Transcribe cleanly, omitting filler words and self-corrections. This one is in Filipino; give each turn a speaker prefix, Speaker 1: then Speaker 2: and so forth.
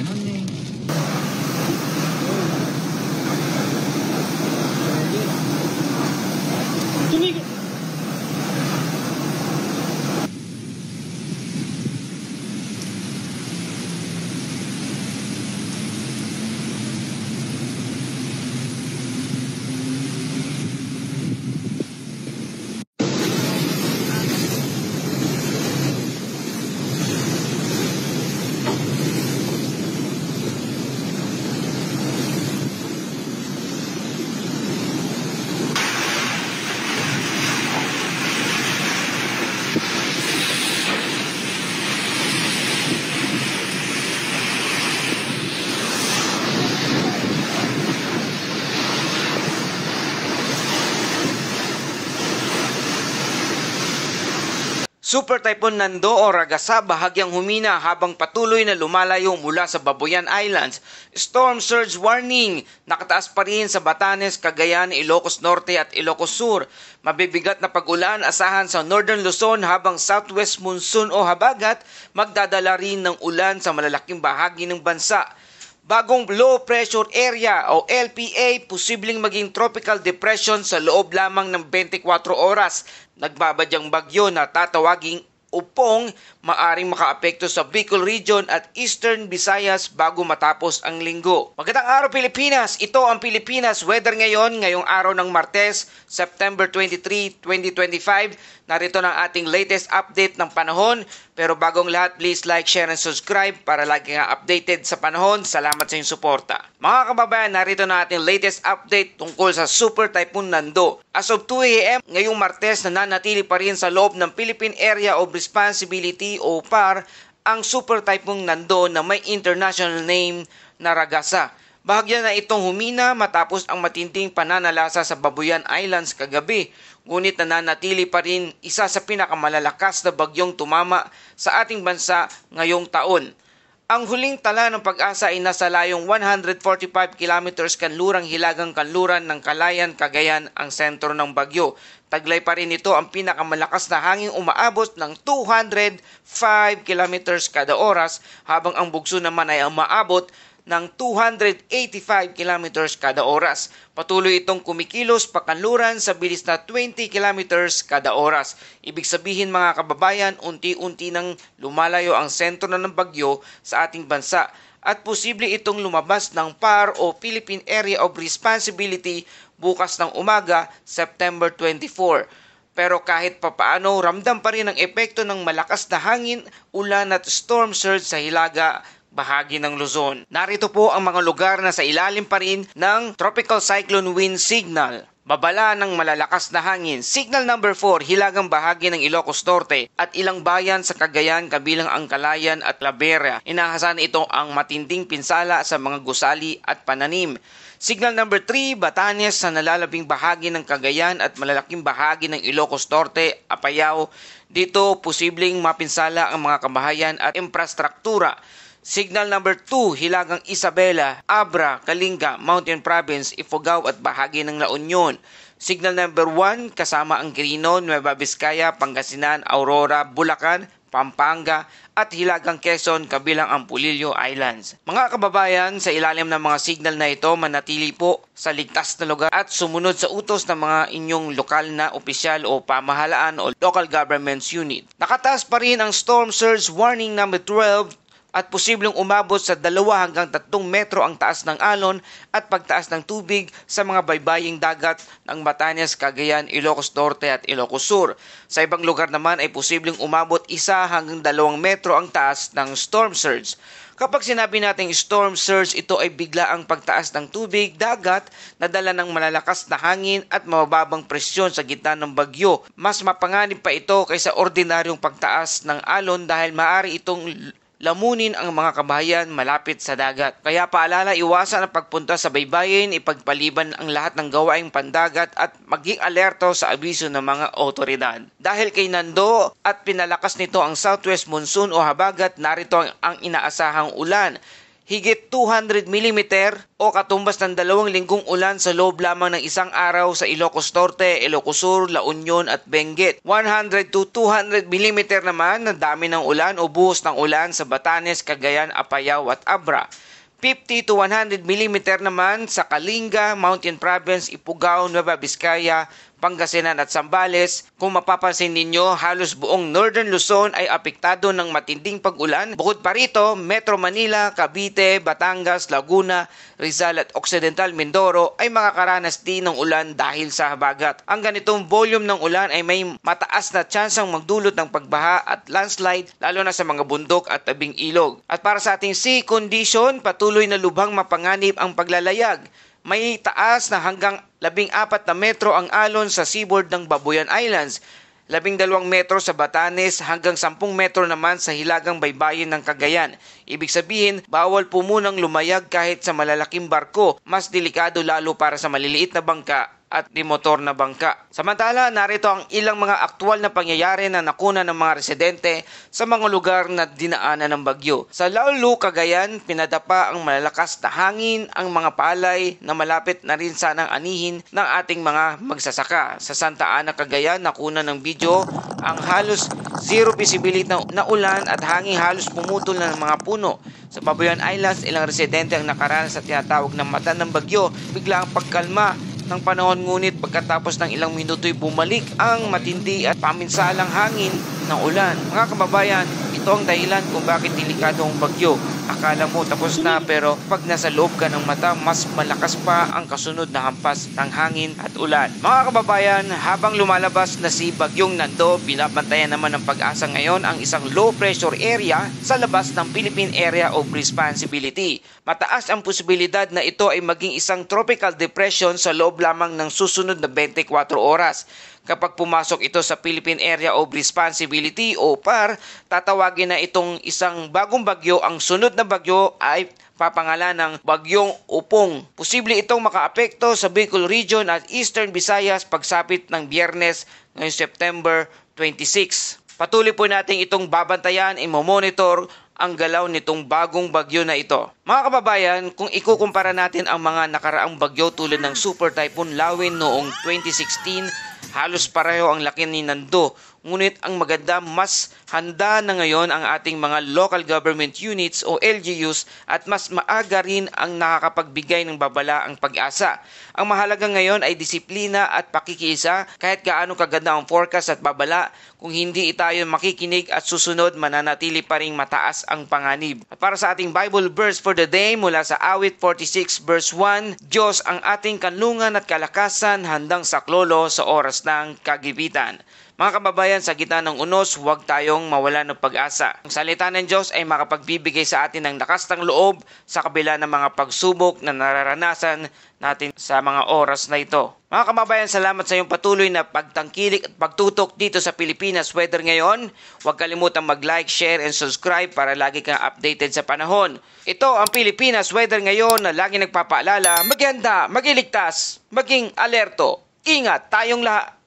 Speaker 1: hangin. Tumigil!
Speaker 2: Super Typhoon Nando o Ragasa bahagyang humina habang patuloy na lumalayo mula sa Babuyan Islands. Storm surge warning, nakataas pa rin sa Batanes, Cagayan, Ilocos Norte at Ilocos Sur. Mabibigat na pag-ulan asahan sa Northern Luzon habang southwest monsoon o habagat magdadala rin ng ulan sa malalaking bahagi ng bansa. Bagong low pressure area o LPA posibleng maging tropical depression sa loob lamang ng 24 oras. Nagbabadyang bagyo na tatawaging Upong maaring makaapekto sa Bicol Region at Eastern Visayas bago matapos ang linggo. Magandang araw Pilipinas! Ito ang Pilipinas Weather ngayong araw ng Martes, September 23, 2025. Narito ng ating latest update ng panahon. Pero bagong lahat, please like, share, and subscribe para lagi nga updated sa panahon. Salamat sa inyong suporta. Mga kababayan, narito na ating latest update tungkol sa Super Typhoon Nando. As of 2 a.m. ngayong Martes, nananatili pa rin sa loob ng Philippine Area of Responsibility o PAR ang Super Typhoon Nando na may international name na Ragasa. Bahagya na itong humina matapos ang matinding pananalasa sa Babuyan Islands kagabi. Ngunit nananatili pa rin isa sa pinakamalalakas na bagyong tumama sa ating bansa ngayong taon. Ang huling tala ng Pag-asa ay nasa layong 145 kilometers kanlurang hilagang kanluran ng Kalayan, Cagayan ang sentro ng bagyo. Taglay pa rin ito ang pinakamalakas na hanging umaabot ng 205 kilometers kada oras habang ang bugso naman ay umaabot ng 285 kilometers kada oras. Patuloy itong kumikilos pakanluran sa bilis na 20 kilometers kada oras. Ibig sabihin mga kababayan, unti-unti nang lumalayo ang sentro na ng bagyo sa ating bansa at posible itong lumabas ng PAR o Philippine Area of Responsibility bukas ng umaga, September 24. Pero kahit papaano, ramdam pa rin ang epekto ng malakas na hangin, ulan at storm surge sa hilaga bahagi ng Luzon. Narito po ang mga lugar na sa ilalim pa rin ng Tropical Cyclone Wind Signal. Babala ng malalakas na hangin. Signal number 4, hilagang bahagi ng Ilocos Norte at ilang bayan sa Cagayan kabilang ang Calayan at Labera. Inahasan ito ang matinding pinsala sa mga gusali at pananim. Signal number 3, Batanes sa nalalabing bahagi ng Cagayan at malalaking bahagi ng Ilocos Norte, Apayao. Dito posibleng mapinsala ang mga kabahayan at infrastruktura. Signal number 2, hilagang Isabela, Abra, Kalinga, Mountain Province, Ifugao at bahagi ng La Union. Signal number 1, kasama ang Quirino, Nueva Vizcaya, Pangasinan, Aurora, Bulacan, Pampanga at hilagang Quezon kabilang ang Pulilio Islands. Mga kababayan, sa ilalim ng mga signal na ito, manatili po sa ligtas na lugar at sumunod sa utos ng mga inyong lokal na opisyal o pamahalaan o local governments unit. Nakataas pa rin ang storm surge warning number 12 at posibleng umabot sa 2 hanggang 3 metro ang taas ng alon at pagtaas ng tubig sa mga baybaying dagat ng Batanes, Cagayan, Ilocos Norte at Ilocos Sur. Sa ibang lugar naman ay posibleng umabot 1 hanggang 2 metro ang taas ng storm surge. Kapag sinabi nating storm surge, ito ay bigla ang pagtaas ng tubig, dagat na dala ng malalakas na hangin at mababang presyon sa gitna ng bagyo. Mas mapanganib pa ito kaysa ordinaryong pagtaas ng alon dahil maaari itong lamunin ang mga kabahayan malapit sa dagat. Kaya paalala, iwasan ang pagpunta sa baybayin, ipagpaliban ang lahat ng gawaing pandagat at maging alerto sa abiso ng mga otoridad. Dahil kay Nando at pinalakas nito ang southwest monsoon o habagat, narito ang inaasahang ulan. higit 200 mm o katumbas ng 2 linggong ulan sa loob lamang ng isang araw sa Ilocos Norte, Ilocos Sur, La Union at Benguet. 100 to 200 mm naman na dami ng ulan o buhos ng ulan sa Batanes, Cagayan, Apayao at Abra. 50 to 100 mm naman sa Kalinga, Mountain Province, Ifugao, Nueva Vizcaya, Pangasinan at Zambales. Kung mapapansin ninyo, halos buong Northern Luzon ay apektado ng matinding pag-ulan. Bukod pa rito, Metro Manila, Cavite, Batangas, Laguna, Rizal at Occidental Mindoro ay makakaranas din ng ulan dahil sa habagat. Ang ganitong volume ng ulan ay may mataas na tsansang magdulot ng pagbaha at landslide lalo na sa mga bundok at tabing ilog. At para sa ating sea condition, patuloy na lubhang mapanganib ang paglalayag. May taas na hanggang 14 na metro ang alon sa seaboard ng Babuyan Islands, 12 metro sa Batanes hanggang 10 metro naman sa hilagang baybayin ng Cagayan. Ibig sabihin, bawal po munang lumayag kahit sa malalaking barko, mas delikado lalo para sa maliliit na bangka at di motor na bangka. Samantala, narito ang ilang mga aktwal na pangyayari na nakuna ng mga residente sa mga lugar na dinaanan ng bagyo. Sa Laulu, Cagayan, pinadapa ang malalakas na hangin ang mga palay na malapit na rin sanang anihin ng ating mga magsasaka. Sa Santa Ana, Cagayan, nakuna ng video ang halos zero visibility na ulan at hangin halos pumutol na ng mga puno. Sa Babuyan Islands, ilang residente ang nakaranas sa tinatawag na mata ng bagyo, bigla ang pagkalma ng panahon, ngunit pagkatapos ng ilang minuto'y bumalik ang matindi at paminsalang hangin ng ulan. Mga kababayan, ito ang dahilan kung bakit delikado ang bagyo. Akala mo tapos na, pero pag nasa loob ka ng mata, mas malakas pa ang kasunod na hampas ng hangin at ulan. Mga kababayan, habang lumalabas na si Bagyong Nando, binabantayan naman ng Pag-asa ngayon ang isang low pressure area sa labas ng Philippine Area of Responsibility. Mataas ang posibilidad na ito ay maging isang tropical depression sa loob lamang ng susunod na 24 oras. Kapag pumasok ito sa Philippine Area of Responsibility o PAR, tatawagin na itong isang bagong bagyo. Ang sunod na bagyo ay papangalan ng Bagyong Upong. Posible itong makaapekto sa Bicol Region at Eastern Visayas pagsapit ng Biyernes ngayong September 26. Patuloy po natin itong babantayan, imo-monitor ang galaw nitong bagong bagyo na ito. Mga kababayan, kung ikukumpara natin ang mga nakaraang bagyo tulad ng Super Typhoon Lawin noong 2016, halos pareho ang laki ni Nando. Ngunit ang maganda, mas handa na ngayon ang ating mga local government units o LGUs at mas maaga rin ang nakakapagbigay ng babala ang Pag-asa. Ang mahalaga ngayon ay disiplina at pakikiisa. Kahit gaano kaganda ang forecast at babala, kung hindi tayo makikinig at susunod, mananatili pa ring mataas ang panganib. At para sa ating Bible verse for the day mula sa Awit 46 verse 1, Diyos ang ating kanlungan at kalakasan, handang saklolo sa oras ng kagipitan. Mga kababayan, sa gitna ng unos, huwag tayong mawala ng pag-asa. Ang salita ng Diyos ay makapagbibigay sa atin ng lakas ng loob sa kabila ng mga pagsubok na nararanasan natin sa mga oras na ito. Mga kababayan, salamat sa iyong patuloy na pagtangkilik at pagtutok dito sa Pilipinas Weather ngayon. Huwag kalimutang mag-like, share, and subscribe para lagi kang updated sa panahon. Ito ang Pilipinas Weather ngayon na lagi nagpapaalala, maghanda, magiligtas, maging alerto. Ingat tayong lahat.